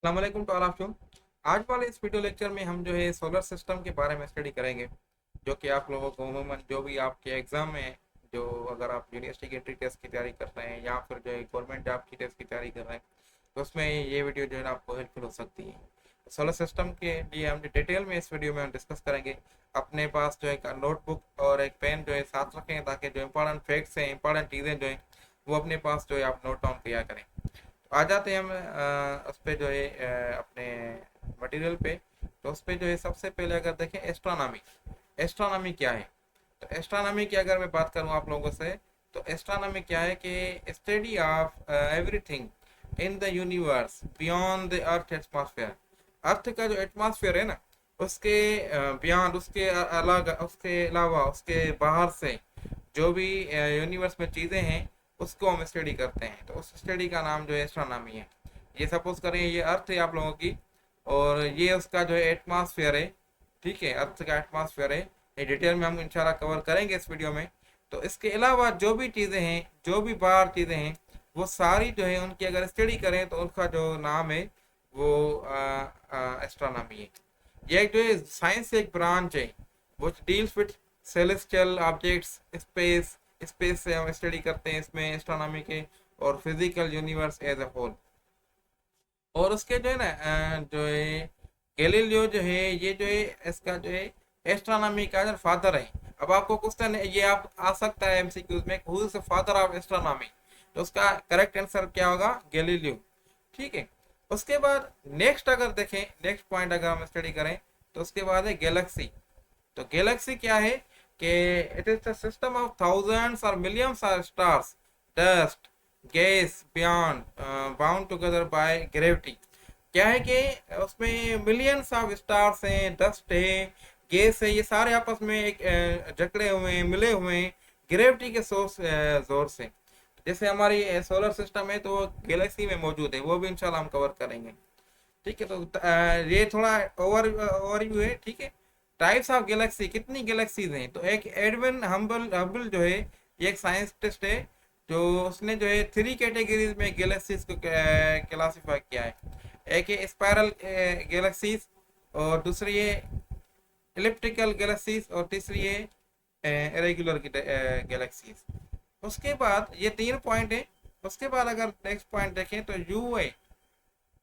अस्सलाम वालेकुम to all of you. आज वाले इस वीडियो लेक्चर में हम जो है सोलर सिस्टम के बारे में स्टडी करेंगे, जो कि आप लोगों को अमूमन जो भी आपके एग्जाम में, जो अगर आप यूनिवर्सिटी की एंट्री टेस्ट की तैयारी कर रहे हैं या फिर जो है गवर्नमेंट जॉब की टेस्ट की तैयारी कर रहे हैं, तो उसमें ये वीडियो जो है ना आपको हेल्पफुल हो सकती है। सोलर सिस्टम के लिए हम डिटेल में इस वीडियो में हम डिस्कस करेंगे। अपने पास जो है नोटबुक और एक पेन जो है साथ रखें, ताकि जो इंपॉर्टेंट फैक्ट्स हैं, इंपॉर्टेंट चीज़ें जो हैं वो अपने पास जो है आप नोट डाउन किया करें। आ जाते हैं हम उस पे जो है अपने मटेरियल पे। तो उस पे जो है सबसे पहले अगर देखें एस्ट्रोनॉमी। एस्ट्रोनॉमी क्या है? तो एस्ट्रोनॉमी की अगर मैं बात करूं आप लोगों से, तो एस्ट्रोनॉमी क्या है कि study of everything in the universe beyond the earth atmosphere. Earth का जो एटमॉस्फेयर है ना, उसके बियॉन्ड, उसके अलग, उसके अलावा, उसके बाहर से जो भी यूनिवर्स में चीज़ें हैं उसको हम स्टडी करते हैं। तो उस स्टडी का नाम जो है एस्ट्रोनॉमी है। ये सपोज करें ये अर्थ है आप लोगों की, और ये उसका जो है एटमॉस्फेयर है। ठीक है, अर्थ का एटमॉस्फेयर है। ये डिटेल में हम इंशाल्लाह कवर करेंगे इस वीडियो में। तो इसके अलावा जो भी चीज़ें हैं, जो भी बाहर चीज़ें हैं, वो सारी जो है उनकी अगर स्टडी करें तो उनका जो नाम है वो एस्ट्रोनॉमी है। ये एक जो है साइंस से एक ब्रांच है वो deals with celestial objects, space. Space से हम स्टडी करते हैं इसमें एस्ट्रोनॉमी के, और physical universe as a whole. और उसके जो है ना जो है गैलीलियो जो है, ये जो है इसका जो है एस्ट्रोनॉमी का जो फादर है। अब आपको क्वेश्चन ये आप आ सकता है एमसीक्यूज में, who is the father of astronomy? तो उसका करेक्ट आंसर क्या होगा? गैलीलियो। ठीक है। उसके बाद नेक्स्ट अगर देखें, नेक्स्ट पॉइंट अगर हम स्टडी करें, तो उसके बाद है गैलेक्सी। तो गैलेक्सी क्या है कि it is the system of thousands और millions of stars, dust, gas beyond bound together by gravity. क्या है कि उसमें मिलियंस ऑफ स्टार्स हैं, डस्ट है, गैस है, ये सारे आपस में एक जकड़े हुए हैं, मिले हुए हैं ग्रेविटी के सोर्स जोर से। जैसे हमारी सोलर सिस्टम है तो वो गैलेक्सी में मौजूद है, वो भी इंशाल्लाह हम कवर करेंगे। ठीक है। तो ये थोड़ा ओवरव्यू है। ठीक है। टाइप्स ऑफ गैलेक्सी, कितनी गैलेक्सीज हैं? तो एक एडविन हम्बल हबल जो है, ये एक साइंटिस्ट है, जो उसने जो है 3 कैटेगरीज में गैलेक्सीज को क्लासिफाई किया है। एक है स्पाइरल गैलेक्सीज, और दूसरी है इलिप्टिकल गैलेक्सीज, और तीसरी है इरेगुलर गैलेक्सीज। उसके बाद ये 3 पॉइंट है। उसके बाद अगर नेक्स्ट पॉइंट देखें तो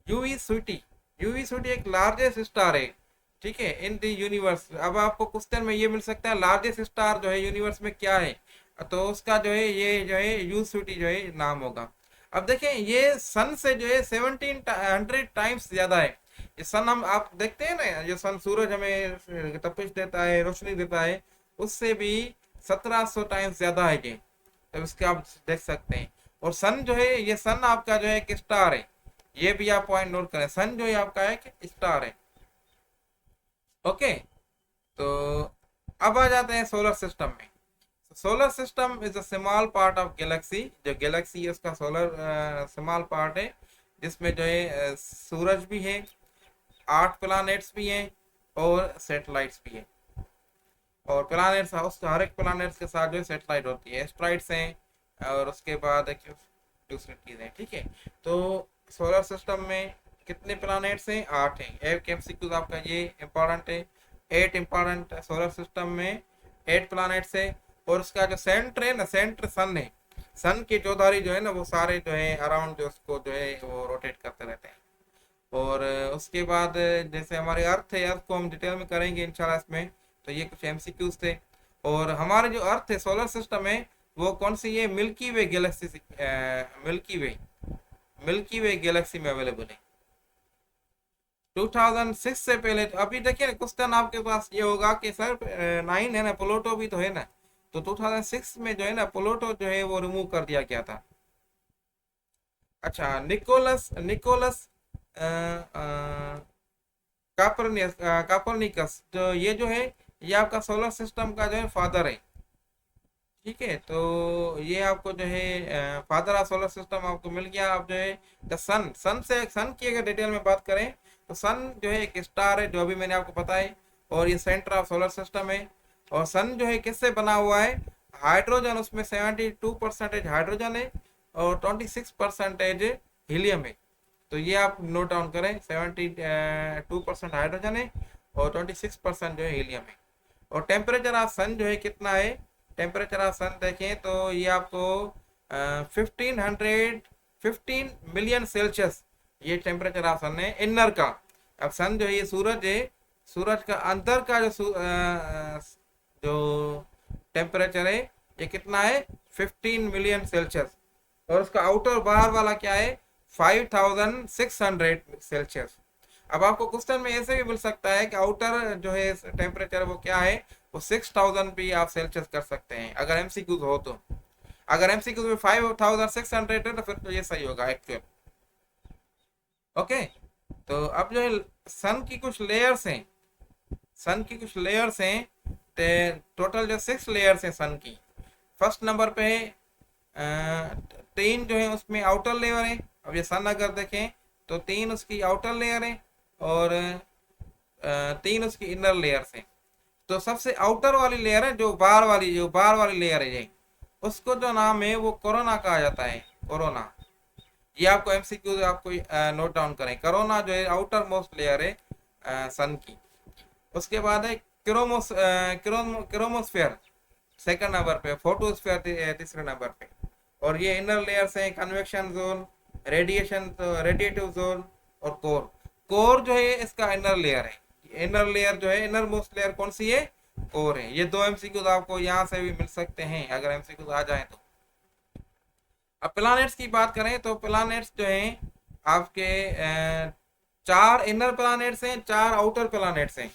यूवी स्वीटी। यूवी स्वीटी एक लार्जेस्ट स्टार है। ठीक है, इन द यूनिवर्स। अब आपको क्वेश्चन में ये मिल सकता है लार्जेस्ट स्टार जो है यूनिवर्स में क्या है, तो उसका जो है ये जो है यू स्वीटी जो है नाम होगा। अब देखें ये सन से जो है 1700 टाइम्स ज्यादा है। ये सन, हम आप देखते हैं ना, जो सन सूरज हमें तपिश देता है, रोशनी देता है, उससे भी 1700 टाइम्स ज्यादा है ये। तो इसके आप देख सकते हैं। और सन जो है, ये सन आपका जो है एक स्टार है। ये भी आप पॉइंट नोट करें, सन जो है आपका एक स्टार है। ओके। तो अब आ जाते हैं सोलर सिस्टम में। Solar system is a small part of Galaxy. जो गैलेक्सी है उसका सोलर स्मॉल पार्ट है, जिसमें जो है सूरज भी है, 8 प्लैनेट्स भी हैं, और सैटेलाइट्स भी हैं। और प्लैनेट्स, उस हर एक प्लैनेट्स के साथ जो है सैटेलाइट होती है, एस्ट्रॉइड्स हैं, और उसके बाद एक दूसरी चीज़ें। ठीक है। तो सोलर सिस्टम में कितने प्लैनेट्स हैं? 8 हैं। एक एमसीक्यू आपका ये इंपॉर्टेंट है। 8 इंपॉर्टेंट सोलर सिस्टम में 8 प्लैनेट्स है। और उसका जो सेंटर है ना, सेंटर सन है। सन के चौधारी जो है ना, वो सारे जो है अराउंड जो उसको जो है वो रोटेट करते रहते हैं। और उसके बाद जैसे हमारे अर्थ है, अर्थ को हम डिटेल में करेंगे इंशाल्लाह इसमें। तो ये कुछ एमसीक्यूज थे। और हमारे जो अर्थ है, सोलर सिस्टम है, वो कौन सी है? मिल्की वे गैलेक्सी, मिल्की वे, मिल्की वे गैलेक्सी में अवेलेबल है। 2006 से पहले। तो अभी देखिए क्वेश्चन आपके पास ये होगा कि सर 9 है ना, प्लूटो भी तो है ना। तो 2006 में जो है ना प्लूटो जो है वो रिमूव कर दिया गया था। अच्छा, निकोलस निकोलस कापरनिकस, तो ये जो है ये आपका सोलर सिस्टम का जो है फादर है। ठीक है। तो ये आपको जो है फादर ऑफ सोलर सिस्टम आपको मिल गया। आप जो है द सन, सन से, सन की अगर डिटेल में बात करें तो सन जो है एक स्टार है, जो अभी मैंने आपको बताया। और ये सेंटर ऑफ सोलर सिस्टम है। और सन जो है किससे बना हुआ है? हाइड्रोजन, उसमें 72% हाइड्रोजन है, और 26% हीलियम है। तो ये आप नोट डाउन करें, 72% हाइड्रोजन है और 26% जो है हीलियम है। और टेम्परेचर ऑफ सन जो है कितना है, टेम्परेचर ऑफ सन देखें तो ये आपको 15 मिलियन सेल्सियस ये टेम्परेचर ऑफ सन है इनर का। अब सन जो है ये सूरज है, सूरज का अंदर का जो टेम्परेचर है ये कितना है 15 मिलियन सेल्सियस। और उसका आउटर बाहर वाला क्या है 5600 सेल्सियस। अब आपको क्वेश्चन में ऐसे भी मिल सकता है कि आउटर जो है टेम्परेचर वो क्या है, वो 6000 भी आप सेल्सियस कर सकते हैं अगर एमसीक्यूज हो तो। अगर एमसीक्यूज में 5600 है तो फिर तो ये सही होगा एक्चुअल। ओके, तो अब जो है सन की कुछ लेयर्स हैं, सन की कुछ लेयर्स हैं, टोटल जो 6 लेयर्स हैं सन की। फर्स्ट नंबर पे है 3 जो है उसमें आउटर लेयर है। अब ये सन अगर देखें तो 3 उसकी आउटर लेयर है और 3 उसकी इनर लेयर्स हैं। तो सबसे आउटर वाली लेयर है जो बाहर वाली लेयर है ये, उसको जो नाम है वो कोरोना कहा जाता है, कोरोना। ये आपको एमसीक्यू आपको नोट डाउन करें, कोरोना जो है आउटर मोस्ट लेयर है सन की। उसके बाद है क्रोमोस्फेयर सेकंड नंबर पे, फोटोस्फेयर तीसरे नंबर पे। और ये इनर लेयर्स हैं कन्वेक्शन जोन, रेडिएटिव जोन और कोर। कोर जो है इसका इनर लेयर है, इनर लेयर जो है इनर मोस्ट लेयर कौन सी है, कोर है। ये 2 एमसीक्यूज आपको यहाँ से भी मिल सकते हैं अगर एमसीक्यूज आ जाए तो। अब प्लैनेट्स की बात करें तो प्लैनेट्स जो हैं आपके 4 इनर प्लैनेट्स हैं, 4 आउटर प्लैनेट्स हैं।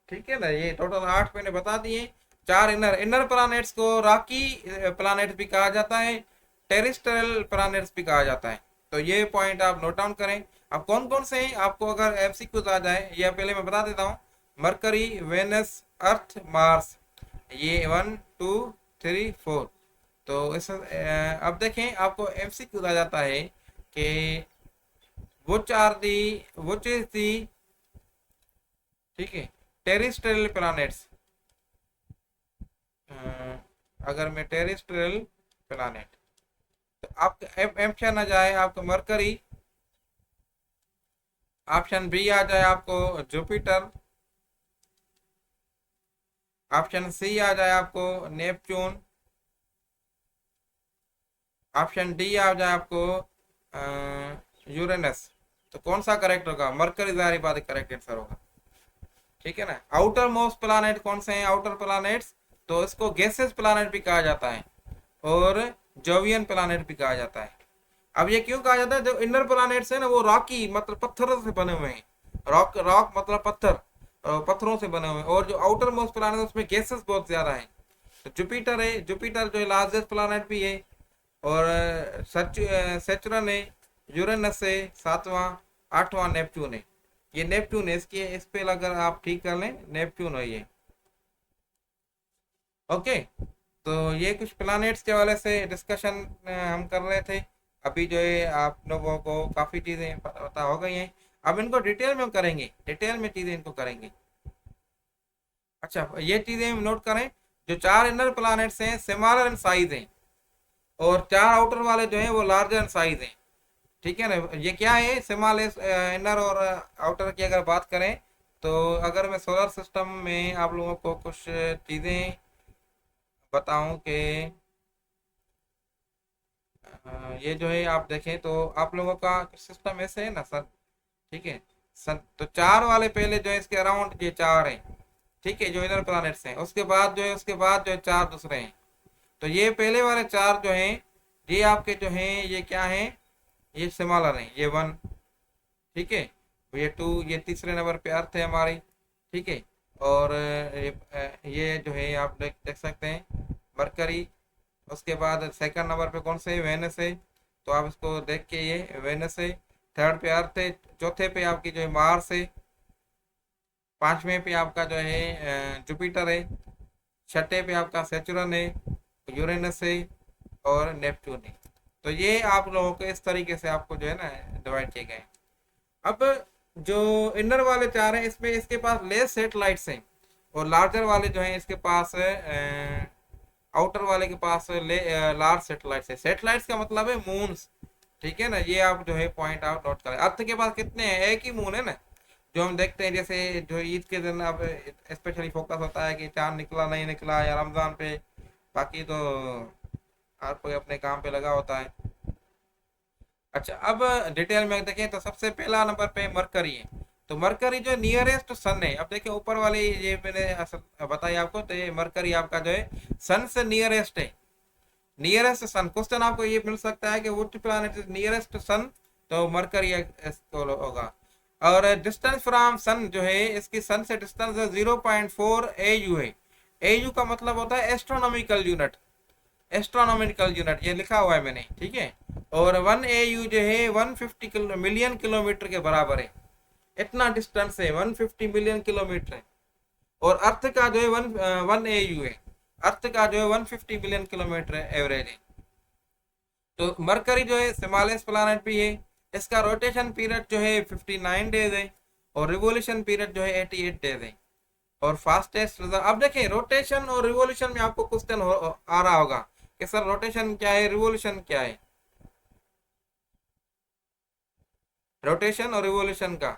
ठीक है ना, ये टोटल 8 मैंने बता दिए। 4 इनर प्लैनेट्स को रॉकी प्लैनेट्स भी कहा जाता है, टेरेस्ट्रियल प्लैनेट्स भी कहा जाता है। तो ये पॉइंट आप नोट डाउन करें। अब कौन कौन से हैं आपको अगर एमसीक्यूज आ जाए, ये पहले मैं बता देता हूँ। मरकरी, वेनस, अर्थ, मार्स, ये 1 2 3 4। तो इस अब देखें आपको एमसीक्यूज आ जाता है कि व्हिच इज दी, ठीक है, टेरेस्ट्रियल प्लैनेट्स। अगर मैं टेरेस्ट्रियल प्लैनेट तो आपका ऑप्शन आ जाए आपको मरकरी, ऑप्शन बी आ जाए आपको जुपिटर, ऑप्शन सी आ जाए आपको नेपच्यून, ऑप्शन डी आ जाए आपको यूरेनस। तो कौन सा करेक्ट होगा, मरकरी जारी बात करेक्ट आंसर होगा। ठीक है ना। आउटर मोस्ट प्लैनेट कौन से हैं, आउटर प्लैनेट्स, तो इसको गैसेस प्लैनेट भी कहा जाता है और जोवियन प्लैनेट भी कहा जाता है। अब ये क्यों कहा जाता है, जो इनर प्लैनेट्स है ना वो रॉकी मतलब पत्थरों से बने हुए हैं, रॉक मतलब पत्थर, पत्थरों से बने हुए हैं। और जो आउटर मोस्ट प्लैनेट है उसमें गैसेस बहुत ज्यादा है। तो जुपिटर है, जुपिटर जो है लार्जेस्ट प्लैनेट भी है। और सेचुरन है, यूरेनस है 7वां, 8वां नेपच्यून है। ये नेपच्यून है, इसकी इस पे अगर आप ठीक कर लें नेपच्यून है ये। ओके, तो ये कुछ प्लैनेट्स के हवाले से डिस्कशन हम कर रहे थे। अभी जो है आप लोगों को काफ़ी चीज़ें पता हो गई हैं। अब इनको डिटेल में करेंगे, डिटेल में चीज़ें इनको करेंगे। अच्छा, ये चीज़ें हम नोट करें, जो 4 इनर प्लैनेट्स हैं सिमिलर इन साइज हैं और 4 आउटर वाले जो हैं वो लार्जर इन साइज हैं। ठीक है ना। ये क्या है, स्मॉल इनर और आउटर की अगर बात करें तो अगर मैं सोलर सिस्टम में आप लोगों को कुछ चीज़ें बताऊं कि ये जो है आप देखें तो आप लोगों का सिस्टम ऐसे है ना सर, ठीक है सर। तो 4 वाले पहले जो है इसके अराउंड ये 4 हैं, ठीक है, जो इनर प्लैनेट्स हैं। उसके बाद जो है 4 दूसरे हैं। तो ये पहले वाले 4 जो हैं ये आपके जो हैं ये क्या हैं, ये सिमिलर हैं, ये 1, ठीक है, ये 2, ये तीसरे नंबर पे अर्थ है हमारी, ठीक है। और ये जो है आप देख सकते हैं मरकरी। उसके बाद सेकंड नंबर पे कौन से, वेनस है। तो आप इसको देख के ये वेनस है। थर्ड पे अर्थ है, चौथे पे आपकी जो है मार्स है, पांचवें पे आपका जो है जुपिटर है, छठे पे आपका सेचुरन है, यूरेनस है और नेपच्यून है। तो ये आप लोगों को इस तरीके से आपको जो है ना डिवाइड किए गए। अब जो इनर वाले 4 हैं इसमें इसके पास लेस सेटेलाइट्स हैं और लार्जर वाले जो हैं इसके पास आउटर वाले के पास लार्ज सेटेलाइट्स है। सेटेलाइट्स का मतलब है मून्स, ठीक है ना, ये आप जो है पॉइंट आप नोट करें। अर्थ के पास कितने हैं, एक ही मून है ना, जो हम देखते हैं जैसे जो ईद के दिन अब स्पेशली फोकस होता है कि चांद निकला नहीं निकला या रमजान पे, बाकी तो हर कोई अपने काम पे लगा होता है। अच्छा, अब डिटेल में देखें तो सबसे पहला नंबर पे मरकरी है। तो मरकरी जो नियरेस्ट सन है, अब देखिए ऊपर वाली ये मैंने बताई आपको, तो ये मरकरी आपका जो है सन से नियरेस्ट है। नियरेस्ट सन, क्वेश्चन आपको ये मिल सकता है कि व्हिच प्लैनेट इज नियरेस्ट सन, तो मरकरी होगा। और डिस्टेंस फ्रॉम सन जो है, इसकी सन से डिस्टेंस 0.4 AU है। AU का मतलब होता है एस्ट्रोनॉमिकल यूनिट, एस्ट्रोनॉमिकल यूनिट ये लिखा हुआ है मैंने, ठीक है। और 1 AU जो है 150 मिलियन किलोमीटर के बराबर है, इतना डिस्टेंस है, 150 मिलियन किलोमीटर है। और अर्थ का जो है 1 AU है, अर्थ का जो है 150 मिलियन किलोमीटर है एवरेज है। तो मरकरी जो है स्मॉलेस्ट प्लैनेट भी है, इसका रोटेशन पीरियड जो है 59 डेज है, और रिवोल्यूशन पीरियड जो है 88 डेज है। और फास्टेस्ट, अब देखिए रोटेशन और रिवोल्यूशन में आपको क्वेश्चन आ रहा होगा कि सर रोटेशन क्या है, रिवोल्यूशन क्या है, रोटेशन और रिवोल्यूशन का।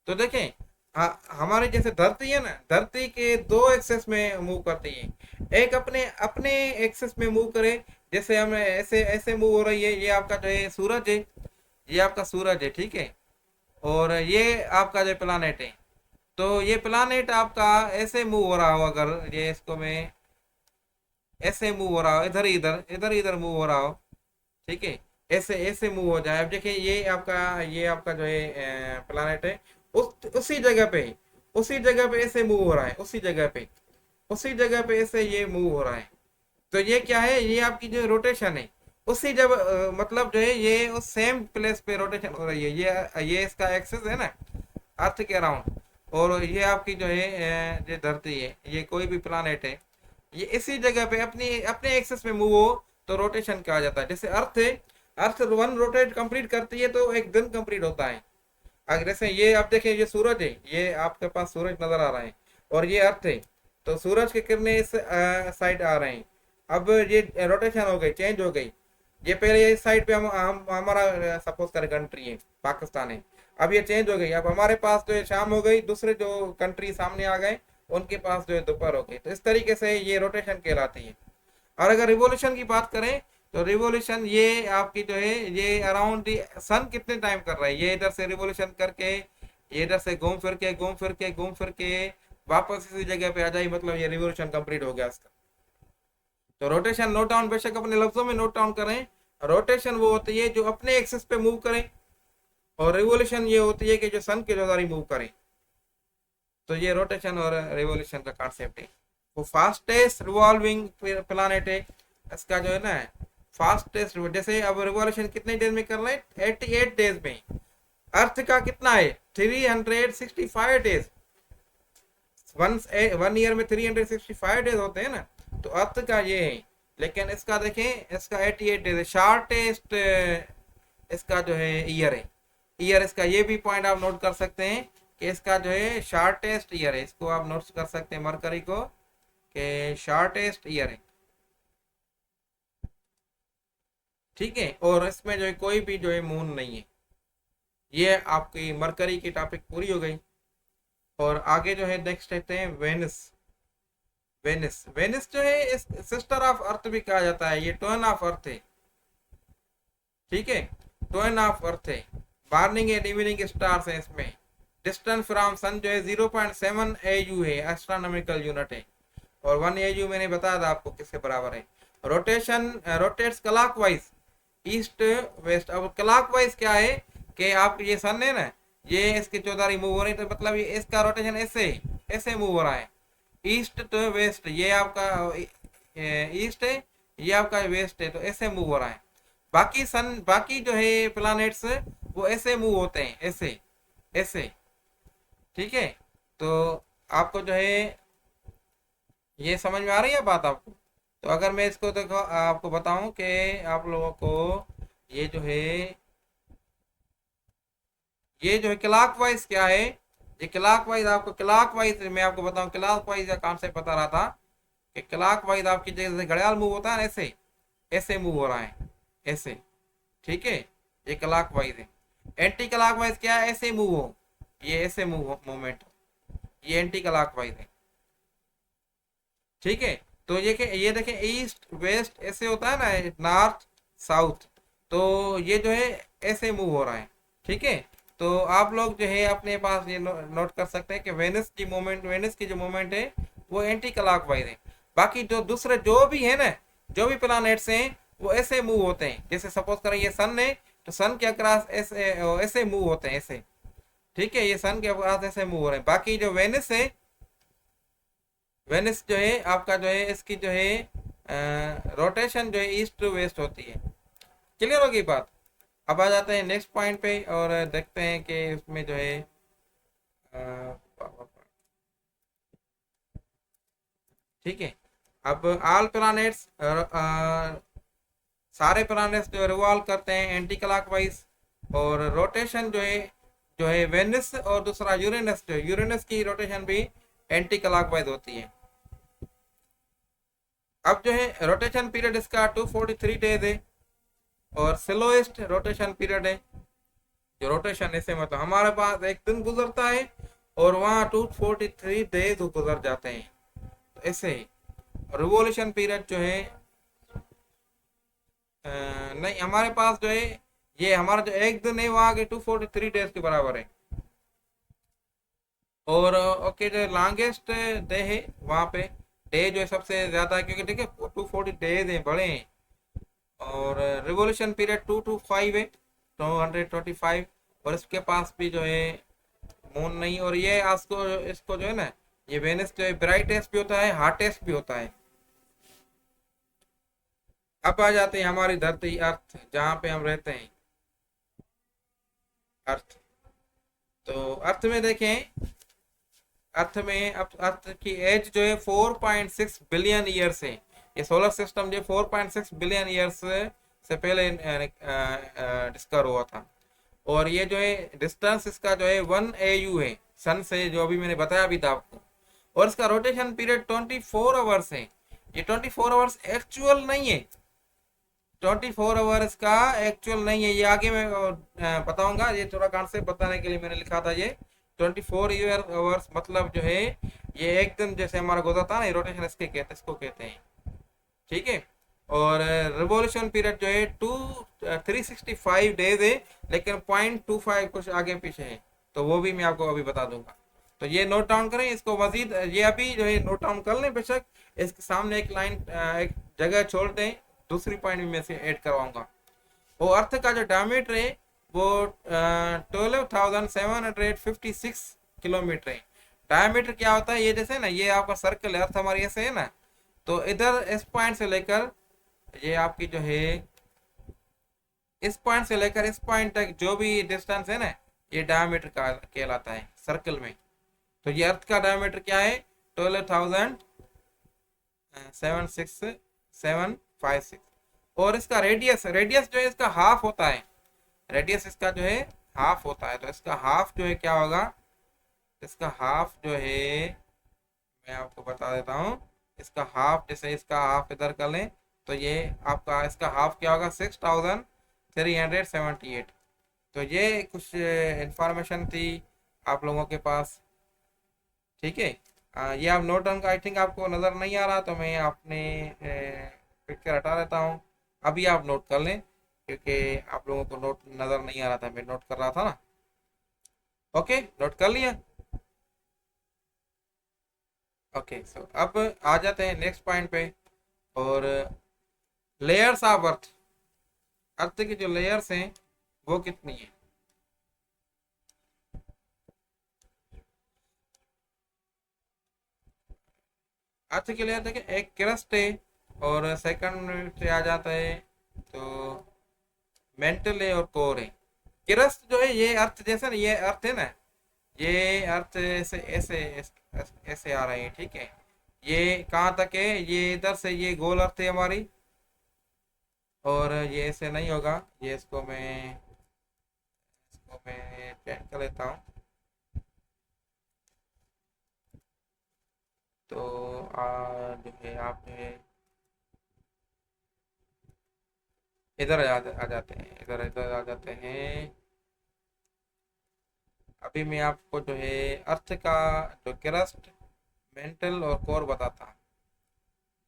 तो देखें, हमारे जैसे धरती है ना, धरती के दो एक्सेस में मूव करती है, एक अपने अपने एक्सेस में मूव करे, जैसे हम ऐसे ऐसे मूव हो रही है, ये आपका जो है सूरज है, ये आपका सूरज है, ठीक है। और ये आपका जो प्लानेट है, तो ये प्लानेट आपका ऐसे मूव हो रहा हो, अगर ये इसको मैं ऐसे मूव हो रहा हो, इधर इधर इधर इधर मूव हो रहा हो, ठीक है, ऐसे ऐसे मूव हो जाए। अब देखिए ये आपका जो है प्लानेट है, उसी जगह पे, उसी जगह पे ऐसे मूव हो रहा है, उसी जगह पे, उसी जगह पे ऐसे ये मूव हो रहा है। तो ये क्या है, ये आपकी जो रोटेशन है, उसी जब मतलब जो है ये उस सेम प्लेस पे रोटेशन हो रही है। ये इसका एक्सेस है ना अर्थ के अराउंड, और ये आपकी जो है ये धरती है, ये कोई भी प्लानेट है, ये इसी जगह पे अपनी अपने एक्सेस में मूव हो तो रोटेशन कहा जाता है। जैसे अर्थ है, अर्थ वन रोटेट कंप्लीट करती है तो एक दिन कंप्लीट होता है। अगर जैसे ये आप देखें, ये सूरज है, ये आपके पास सूरज नजर आ रहा है, और ये अर्थ है, तो सूरज के किरणें इस साइड आ रहे हैं। अब ये रोटेशन हो गई, चेंज हो गई, ये पहले इस साइड पे हम हमारा सपोज करें कंट्री है, पाकिस्तान है, अब ये चेंज हो गई, अब हमारे पास जो है शाम हो गई, दूसरे जो कंट्री सामने आ गए उनके पास जो है दोपहर हो गई। तो इस तरीके से ये रोटेशन कहलाती है। और अगर रिवोल्यूशन की बात करें, तो रिवोल्यूशन ये आपकी जो है ये अराउंड सन कितने टाइम कर रहा है, ये इधर से रिवोल्यूशन करके, ये इधर से घूम फिर के घूम फिर के घूम फिर के वापस इसी जगह पे आ जाए, मतलब ये रिवोल्यूशन कंप्लीट हो गया इसका। तो रोटेशन नोट डाउन बेशक अपने लफ्जों में नोट डाउन करें, रोटेशन वो होती है जो अपने एक्सिस पे मूव करे, और रिवोल्यूशन ये होती है कि जो सन के जोदारी मूव करे। तो ये रोटेशन और रिवोल्यूशन का कॉन्सेप्ट है। वो फास्टेस्ट रिवॉल्विंग प्लानेट है, इसका जो है ना फास्टेस्ट, जैसे अब रिवॉल्यूशन कितने डेज में कर रहे हैं, 88 डेज में। अर्थ का कितना है, 365 डेज, वन ईयर में 365 डेज होते हैं ना, तो अर्थ का ये है। लेकिन इसका देखें, इसका 88 डेज है, शार्टेस्ट इसका जो है ईयर है, ईयर इसका ये भी पॉइंट आप नोट कर सकते हैं कि इसका जो है शार्टेस्ट ईयर है, इसको आप नोट कर सकते हैं मरकरी को कि शार्टेस्ट ईयर है, ठीक है। और इसमें जो है कोई भी जो है मून नहीं है। ये आपकी मरकरी की टॉपिक पूरी हो गई। और आगे जो है नेक्स्ट कहते हैं वेनिस। वेनिस, वेनिस जो है इस सिस्टर ऑफ अर्थ भी कहा जाता है, ये ट्विन ऑफ अर्थ है, ठीक है, ट्विन ऑफ अर्थ है। मॉर्निंग एंड इवनिंग स्टार्स है इसमें। डिस्टेंस फ्रॉम सन जो है 0.7 AU है, एस्ट्रोनॉमिकल यूनिट है। और 1 AU मैंने बताया था आपको किसके बराबर है। Rotation rotates clockwise east west. अब क्लॉकवाइज क्या है कि आप ये सन है ना, ये इसकी चौधारी मूव हो रही है, तो मतलब ये इसका रोटेशन ऐसे ऐसे मूव हो रहा है, ईस्ट टू वेस्ट, ये आपका ईस्ट है, ये आपका वेस्ट है, तो ऐसे मूव हो रहा है। बाकी सन, बाकी जो है प्लैनेट्स वो ऐसे मूव होते हैं, ऐसे ऐसे, ठीक है। तो आपको जो है ये समझ में आ रही है बात आपको। तो अगर मैं इसको देखो आपको बताऊं कि आप लोगों को ये जो है, ये जो है क्लॉकवाइज क्या है, ये क्लॉकवाइज आपको, क्लॉकवाइज मैं आपको बताऊं, क्लॉकवाइज का कॉन्सेप्ट बता रहा था कि क्लॉकवाइज आपकी जैसे घड़ियाल मूव होता है ना, ऐसे ऐसे मूव हो रहा है, ऐसे, ठीक है, ये क्लॉकवाइज है। एंटी क्लॉकवाइज क्या है, ऐसे मूव हो, ये ऐसे मूवमेंट, ये एंटी क्लॉकवाइज है। ठीक है, तो ये देखें ईस्ट वेस्ट ऐसे होता है ना, नॉर्थ साउथ, तो ये जो है ऐसे मूव हो रहा है। ठीक है, तो आप लोग जो है अपने पास ये नोट कर सकते हैं कि वेनिस की जो मूवमेंट है वो एंटी क्लॉकवाइज है। बाकी जो दूसरे जो भी है ना, जो भी प्लैनेट्स हैं वो ऐसे मूव होते हैं। जैसे सपोज करें ये सन है, तो सन के अक्रॉस ऐसे ऐसे मूव होते हैं ऐसे। ठीक है, ये सन के अक्रॉस ऐसे मूव हो रहे हैं। बाकी जो वेनिस है, वेनिस जो है आपका जो है इसकी जो है रोटेशन जो है ईस्ट टू वेस्ट होती है। क्लियर होगी बात। अब आ जाते हैं नेक्स्ट पॉइंट पे और देखते हैं कि उसमें जो है अ, ठीक है, अब ऑल प्लैनेट्स, सारे प्लैनेट्स जो रिवॉल्व करते हैं एंटी क्लॉकवाइज, और रोटेशन जो है वेनिस और दूसरा यूरेनस, जो यूरेनस की रोटेशन भी एंटी क्लॉकवाइज होती है। अब जो है रोटेशन पीरियड इसका 243 डेज है, और स्लोएस्ट रोटेशन पीरियड है। जो रोटेशन ऐसे मतलब हमारे पास एक दिन गुजरता है और वहाँ 243 डेज गुजर जाते हैं, तो ऐसे ही रिवॉल्यूशन पीरियड जो है नहीं, हमारे पास जो है ये हमारा जो एक दिन है वहाँ के 243 डेज के बराबर है। और ओके, जो लॉन्गेस्ट डे है वहाँ पे, डे जो है सबसे ज्यादा है, क्योंकि देखिए 240 डेज है, बड़े हैं। और रिवॉल्यूशन पीरियड 225 है, 225। और इसके पास भी जो है मून नहीं, और ये इसको इसको जो है ना, ये वेनस जो है ब्राइटेस्ट भी होता है, हार्टेस्ट भी होता है। अब आ जाते हैं हमारी धरती अर्थ, जहाँ पे हम रहते हैं, अर्थ। तो अर्थ में देखें, अर्थ में अब अर्थ की एज जो है 4.6 बिलियन ईयर्स है। ये सोलर सिस्टम जो 4.6 बिलियन ईयर्स से पहले डिस्कवर हुआ था। और ये जो है डिस्टेंस इसका जो है 1 AU है सन से, जो अभी मैंने बताया भी था आपको। और इसका रोटेशन पीरियड 24 आवर्स है। ये 24 आवर्स एक्चुअल नहीं है, 24 आवर्स का एक्चुअल नहीं है। ये आगे मैं बताऊंगा, ये थोड़ा कॉन्सेप्ट बताने के लिए मैंने लिखा था ये। 24 आवर्स मतलब जो है ये एक दिन जैसे हमारा गुजरता है ना, रोटेशन इसको कहते हैं। ठीक है, और रिवॉल्यूशन पीरियड जो है 365 डेज है, लेकिन 0.25 कुछ आगे पीछे है, तो वो भी मैं आपको अभी बता दूंगा। तो ये नोट डाउन करें इसको, मजीद ये अभी जो है नोट डाउन कर लें बेशक। इसके सामने एक लाइन, एक जगह छोड़ दें, दूसरी पॉइंट भी मैं से ऐड करवाऊंगा। वो अर्थ का जो डायमीटर है वो 12,756 किलोमीटर है। डायमीटर क्या होता है, ये जैसे ना ये आपका सर्कल है, अर्थ हमारी ऐसे है ना, तो इधर इस पॉइंट से लेकर ये आपकी जो है इस पॉइंट से लेकर इस पॉइंट तक जो भी डिस्टेंस है ना, ये डायमीटर का कहलाता है सर्कल में। तो ये अर्थ का डायमीटर क्या है, 12,756। और इसका रेडियस रेडियस जो है इसका हाफ होता है, रेडियस इसका जो है हाफ होता है। तो इसका हाफ जो है क्या होगा, इसका हाफ जो है मैं आपको बता देता हूँ। इसका हाफ, जैसे इसका हाफ इधर कर लें, तो ये आपका इसका हाफ क्या होगा, 6,378। तो ये कुछ इंफॉर्मेशन थी आप लोगों के पास। ठीक है, ये आप नोट डाउन का आई थिंक आपको नज़र नहीं आ रहा, तो मैं अपने पिक्चर हटा देता हूँ। अभी आप नोट कर लें, क्योंकि आप लोगों को नोट नज़र नहीं आ रहा था, मैं नोट कर रहा था ना। ओके, नोट कर लिया। ओके, सो अब आ जाते हैं नेक्स्ट पॉइंट पे। और लेयर्स ऑफ अर्थ, अर्थ की जो लेयर्स हैं वो कितनी है। अर्थ की लेयर देखिए, एक क्रस्ट है, और सेकंड से आ जाता है तो मेंटल है और कोर है। क्रस्ट जो है ये अर्थ जैसे ना, ये अर्थ है ना, ये अर्थ ऐसे ऐसे ऐसे आ रहे हैं। ठीक है, ये कहाँ तक है, ये इधर से ये गोल अर्थ है हमारी, और ये ऐसे नहीं होगा। ये इसको मैं चेंज कर लेता हूँ। तो जो है आप जो है इधर आ जाते हैं, इधर इधर आ जाते हैं। अभी मैं आपको जो है अर्थ का जो क्रस्ट, मेंटल और कोर बताता हूँ।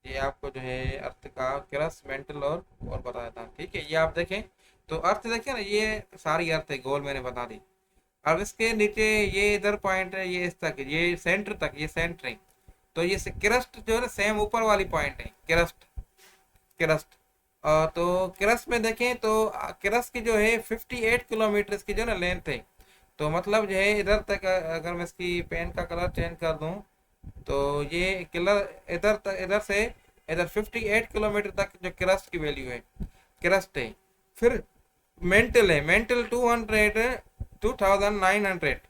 ये आपको जो है अर्थ का क्रस्ट, मेंटल और कोर बताया था, ठीक है। ये आप देखें तो अर्थ देखें ना, ये सारी अर्थ है गोल मैंने बता दी। अब इसके नीचे ये इधर पॉइंट है, ये इस तक, ये सेंटर तक, ये सेंटर है। तो ये क्रस्ट जो है ना सेम ऊपर वाली पॉइंट है, क्रस्ट, क्रस्ट। तो क्रस्ट में देखें तो क्रस्ट की जो है 58 किलोमीटर इसकी जो है ना लेंथ है। तो मतलब जो है इधर तक अगर मैं इसकी पेन का कलर चेंज कर दूं तो ये कलर इधर तक, इधर से इधर 58 किलोमीटर तक जो क्रस्ट की वैल्यू है, क्रस्ट है। फिर मेंटल है, मेंटल 2900।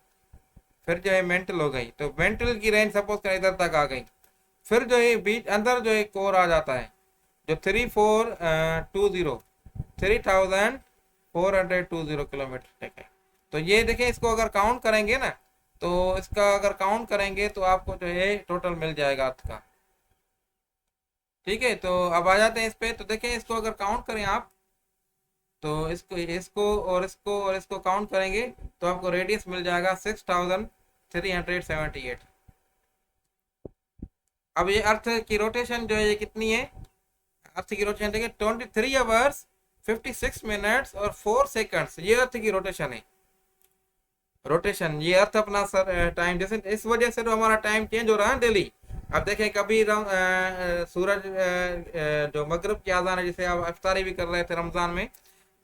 फिर जो है मेंटल हो गई, तो मेंटल की रेंज सपोज कर इधर तक आ गई। फिर जो है बीच अंदर जो है कोर आ जाता है, जो 3420 तक है। तो ये देखें, इसको अगर काउंट करेंगे ना, तो इसका अगर काउंट करेंगे तो आपको जो है टोटल मिल जाएगा अर्थ का, ठीक है। तो अब आ जाते हैं इस पे, तो देखें इसको अगर काउंट करें आप, तो इसको इसको और इसको और इसको काउंट करेंगे तो आपको रेडियस मिल जाएगा 6378। अब ये अर्थ की रोटेशन जो है ये कितनी है, अर्थ की रोटेशन देखिए 23 आवर्स 56 मिनट्स और 4 सेकंड्स, ये अर्थ की रोटेशन है। रोटेशन ये अर्थ अपना सर टाइम, जैसे इस वजह से तो हमारा टाइम चेंज हो रहा है डेली। अब देखें कभी सूरज जो मगरिब की अजान है, जिसे आप इफ्तारी भी कर रहे थे रमजान में,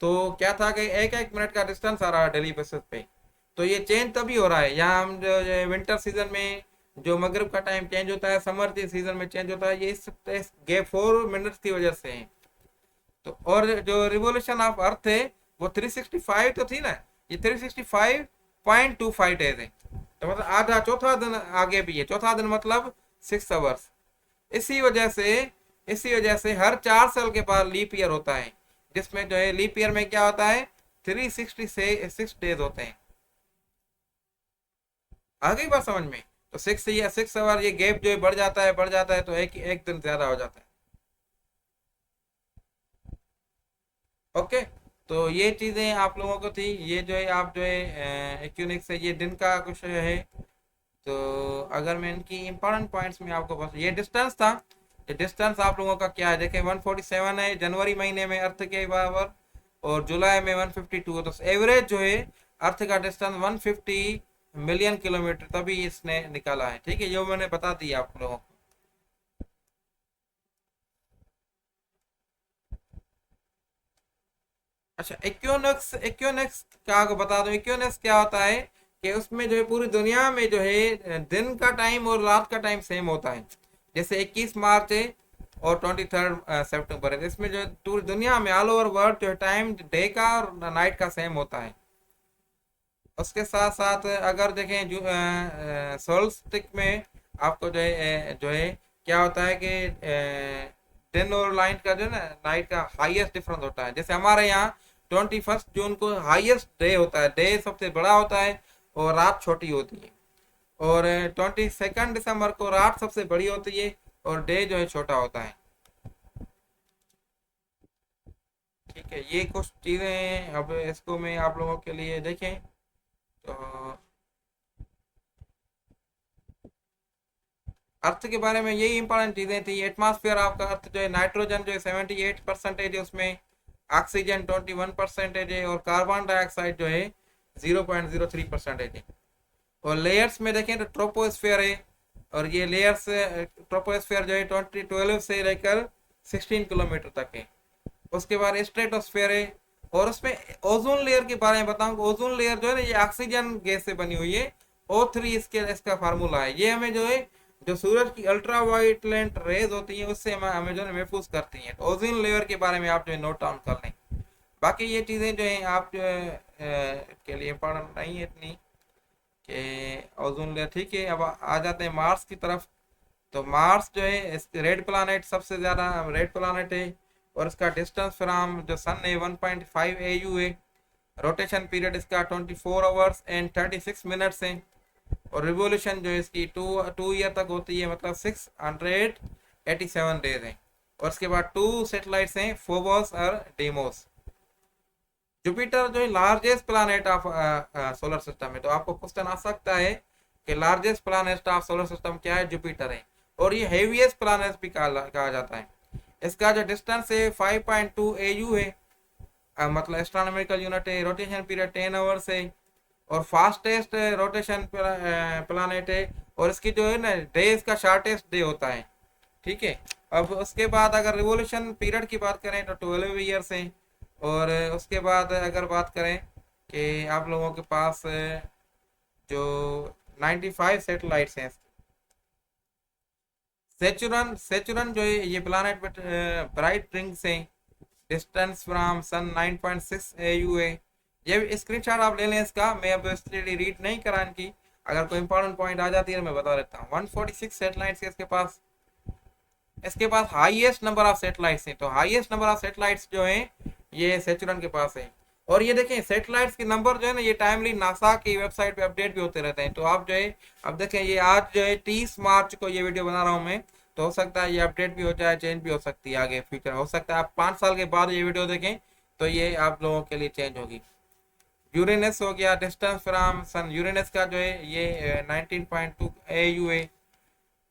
तो क्या था कि एक एक मिनट का डिस्टेंस आ रहा है डेली बेसिस पे। तो ये चेंज तभी हो रहा है, यहाँ हम जो विंटर सीजन में जो मगरिब का टाइम चेंज होता है, समर के सीजन में चेंज होता है, ये इस गैप 4 मिनट्स की वजह से है। तो और जो रिवोल्यूशन ऑफ अर्थ है वो 365 तो थी ना, ये 365.25 डेज है। तो मतलब आधा चौथा दिन आगे भी है, चौथा दिन मतलब 6 आवर्स। इसी वजह से हर 4 साल के बाद लीप ईयर होता है, जिसमें जो है लीप ईयर में क्या होता है 366 डेज होते हैं। आ गई बात समझ में। तो 6 आवर ये गैप जो है बढ़ जाता है तो एक एक दिन ज्यादा हो जाता है। ओके, तो ये चीजें आप लोगों को थी, ये जो है आप जो है एक्यूनिक से ये दिन का कुछ है। तो अगर मैं इनकी इंपॉर्टेंट पॉइंट्स में आपको बस ये डिस्टेंस था, ये डिस्टेंस आप लोगों का क्या है देखें 147 है जनवरी महीने में अर्थ के बराबर, और जुलाई में 152 है। तो एवरेज जो है अर्थ का डिस्टेंस 150 मिलियन किलोमीटर तभी इसने निकाला है, ठीक है, जो मैंने बता दिया आप लोगों को। अच्छा, इक्विनोक्स, इक्विनोक्स क्या आपको बता दूं, इक्विनोक्स क्या होता है कि उसमें जो है पूरी दुनिया में जो है दिन का टाइम और रात का टाइम सेम होता है। जैसे 21 मार्च है और 23 सितंबर है, इसमें जो है पूरी दुनिया में ऑल ओवर वर्ल्ड जो है टाइम डे का और नाइट का सेम होता है। उसके साथ साथ अगर देखें जो सोल्स्टिक में आपको जो है क्या होता है कि दिन और नाइट का जो है ना, नाइट का हाईएस्ट डिफरेंस होता है। जैसे हमारे यहाँ 21 जून को हाईएस्ट डे होता है, डे सबसे बड़ा होता है और रात छोटी होती है। और 22 दिसंबर को रात सबसे बड़ी होती है और डे जो है छोटा होता है। ठीक है, ये कुछ चीज़ें हैं। अब इसको मैं आप लोगों के लिए देखें तो अर्थ के बारे में यही इंपॉर्टेंट चीजें थी। एटमॉस्फेयर आपका अर्थ जो है नाइट्रोजन जो है 78% है उसमें, ऑक्सीजन 21% है और कार्बन डाइऑक्साइड जो है 0.03% है। और लेयर्स में देखें तो ट्रोपोस्फेयर है, और ये लेयर्स ट्रोपोस्फेयर जो है 2012 से लेकर 16 किलोमीटर तक है। उसके बाद स्ट्रेटोस्फेयर है, और उसमें ओजोन लेयर के बारे में बताऊंगा। ओजोन लेयर जो है ना ये ऑक्सीजन गैस से बनी हुई है, O3 इसका फार्मूला है। ये हमें जो है जो सूरज की अल्ट्रा वायलेट रेज होती है उससे हमें जो है महफूज करती हैं। तो ओजोन लेयर के बारे में आप जो है नोट डाउन कर लें। बाकी ये चीज़ें जो है आप जो है के लिए इम्पोर्टेंट नहीं है इतनी कि ओजोन लेयर, ठीक है। अब आ जाते हैं मार्स की तरफ। तो मार्स जो है रेड प्लानट, सबसे ज़्यादा रेड प्लानट है, और इसका डिस्टेंस फ्रॉम जो सन है 1.5 AU है। रोटेशन पीरियड इसका 24 आवर्स एंड 36 मिनट्स है। और रिवोल्यूशन जो है इसकी टू ईयर तक होती है, मतलब 687 डेज है। और उसके बाद 2 सैटेलाइट्स हैं, फोबोस और डेमोस। जुपिटर जो है largest planet of solar system है। तो आपको क्वेश्चन आ सकता है कि largest planet of solar system क्या है, जुपिटर है। और ये हेवीएस्ट प्लानेट भी कहा जाता है। इसका जो डिस्टेंस है 5.2 AU है, मतलब एस्ट्रोनॉमिकल यूनिट है। रोटेशन पीरियड 10 आवर्स है और फास्टेस्ट रोटेशन प्लानेट है। और इसकी जो है ना डे, इसका शॉर्टेस्ट डे होता है। ठीक है। अब उसके बाद अगर रिवोल्यूशन पीरियड की बात करें तो 12 ईयर्स है। और उसके बाद अगर बात करें कि आप लोगों के पास जो 95 सैटेलाइट्स हैं। सेचुरन सेचुरन जो है ये प्लानट ब्राइट रिंग्स हैं। डिस्टेंस फ्रॉम सन 9.6 AU है। ये स्क्रीनशॉट आप ले लें इसका, मैं अब स्टडी रीड नहीं करा इनकी। अगर कोई इंपॉर्टेंट पॉइंट आ जाती है मैं बता देता हूँ। 146 सैटेलाइट्स है इसके पास। इसके पास हाईएस्ट नंबर ऑफ सैटेलाइट्स हैं। तो हाईएस्ट नंबर ऑफ सैटेलाइट्स जो हैं ये सेचुरन के पास है। और ये देखें सैटेलाइट्स के नंबर जो है ना ये टाइमली नासा की वेबसाइट पे अपडेट भी होते रहते हैं। तो आप जो है अब देखें, ये आज जो है 30 मार्च को ये वीडियो बना रहा हूँ मैं। तो हो सकता है ये अपडेट भी हो जाए, चेंज भी हो सकती है आगे फ्यूचर। हो सकता है आप 5 साल के बाद ये वीडियो देखें तो ये आप लोगों के लिए चेंज होगी। यूरेनस हो गया, डिस्टेंस फ्रॉम सन। यूरेनस का जो है ये 19.2 AU है।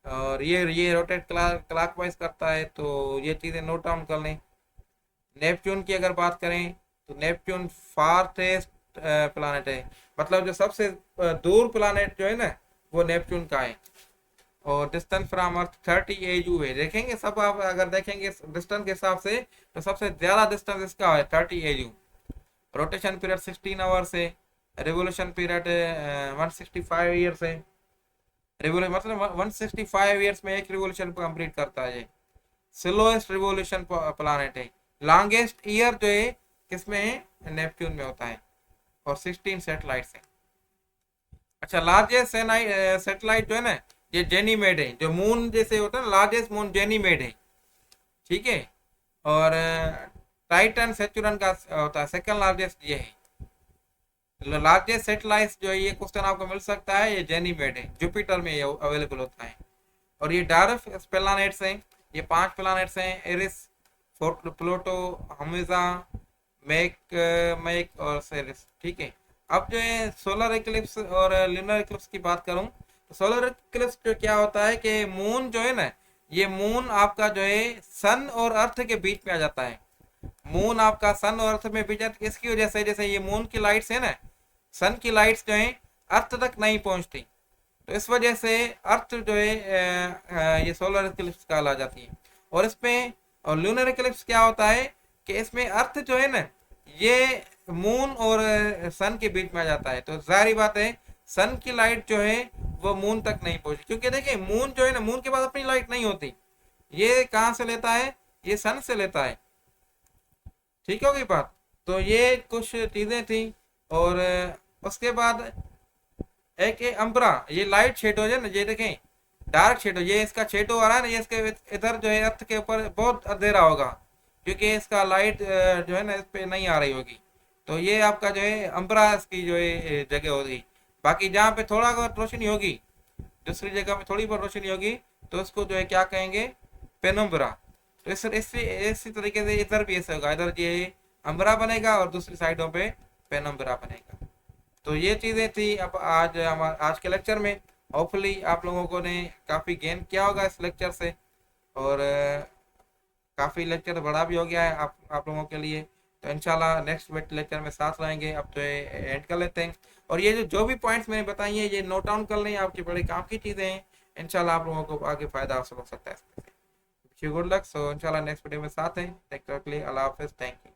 और ये रोटेट क्लॉकवाइज करता है। तो ये चीज़ें नोट डाउन कर लें। नेपच्यून की अगर बात करें तो नेपच्यून फारटेस्ट प्लानट है। मतलब जो सबसे दूर प्लानट जो है ना वो नेपच्यून का है। और डिस्टेंस फ्रॉम अर्थ 30 AU है। देखेंगे सब, आप अगर देखेंगे डिस्टेंस के हिसाब से तो सबसे ज़्यादा डिस्टेंस इसका है 30 AU। रोटेशन पीरियड 16 आवर्स है। रिवोल्यूशन पीरियड 165 ईयर्स है। रिवोल्यूशन मतलब 165 ईयर्स में एक रिवोल्यूशन कंप्लीट करता है। स्लोएस्ट रिवोल्यूशन प्लानट है। लॉन्गेस्ट ईयर जो है किसमें है, नेपच्यून में होता है। और 16 सैटेलाइट्स हैं। अच्छा, लार्जेस्ट सैटेलाइट जो है ना ये जेनीमेड है। जो मून जैसे होता है ना, लार्जेस्ट मून जेनीमेड है। ठीक है। और टाइटन सेचुरन का होता है सेकंड लार्जेस्ट ये है। लार्जेस्ट सैटेलाइट जो है ये क्वेश्चन आपको मिल सकता है, ये जेनीमेड है, जुपिटर में ये अवेलेबल होता है। और ये डार्क प्लैनेट्स हैं। ये 5 प्लैनेट्स हैं, एरिस, प्लूटो, हमेजा, मैक और सेरिस। ठीक है। अब जो है सोलर इक्लिप्स और लूनर इक्लिप्स की बात करूं तो सोलर इक्लिप्स जो क्या होता है कि मून जो है ना, ये मून आपका जो है सन और अर्थ के बीच में आ जाता है। मून आपका सन और अर्थ में बीच जाता है। इसकी वजह से जैसे ये मून की लाइट्स है ना, सन की लाइट्स जो है अर्थ तक नहीं पहुंचती। तो इस वजह से अर्थ जो है ये सोलर इक्लिप्स कहला जाती है। और इसमें और लूनर इक्लिप्स क्या होता है कि इसमें अर्थ जो है ना ये मून और सन के बीच में आ जाता है। तो जाहिर बात है सन की लाइट जो है वो मून तक नहीं पहुंची, क्योंकि देखिए मून जो है ना, मून के पास अपनी लाइट नहीं होती। ये कहाँ से लेता है, ये सन से लेता है। ठीक होगी बात। तो ये कुछ चीजें थी। और उसके बाद एक अम्ब्रा, ये लाइट शेडो है ना, ये देखें डार्क शेडो, ये इसका शेडो आ रहा है ना, ये इसके इधर जो है अर्थ के ऊपर बहुत अंधेरा होगा क्योंकि इसका लाइट जो है ना इस पे नहीं आ रही होगी। तो ये आपका जो है अम्ब्रा इसकी जो है जगह होगी। बाकी जहाँ पे थोड़ा बहुत रोशनी होगी, दूसरी जगह पे थोड़ी बहुत रोशनी होगी, तो उसको जो है क्या कहेंगे, पेनुम्ब्रा। तो इसी तरीके से इधर भी ऐसा होगा, इधर ये अम्ब्रा बनेगा और दूसरी साइडों पे पेनुम्ब्रा बनेगा। तो ये चीज़ें थी अब आज के लेक्चर में। होपफुली आप लोगों को ने काफ़ी गेन किया होगा इस लेक्चर से। और काफ़ी लेक्चर बड़ा भी हो गया है आप लोगों के लिए। तो इंशाल्लाह नेक्स्ट लेक्चर में साथ रहेंगे। अब तो एंड कर लेते हैं। और ये जो भी पॉइंट्स मैंने बताई हैं ये नोट डाउन कर लें, आपकी बड़े काम की चीज़ें हैं। इंशाल्लाह आप लोगों को आगे फ़ायदा हासिल हो सकता है इसमें। Good luck. सो इंशाल्लाह नेक्स्ट वीडियो में साथ हैं। टेक केयर, अल्लाह हाफिज़, थैंक यू।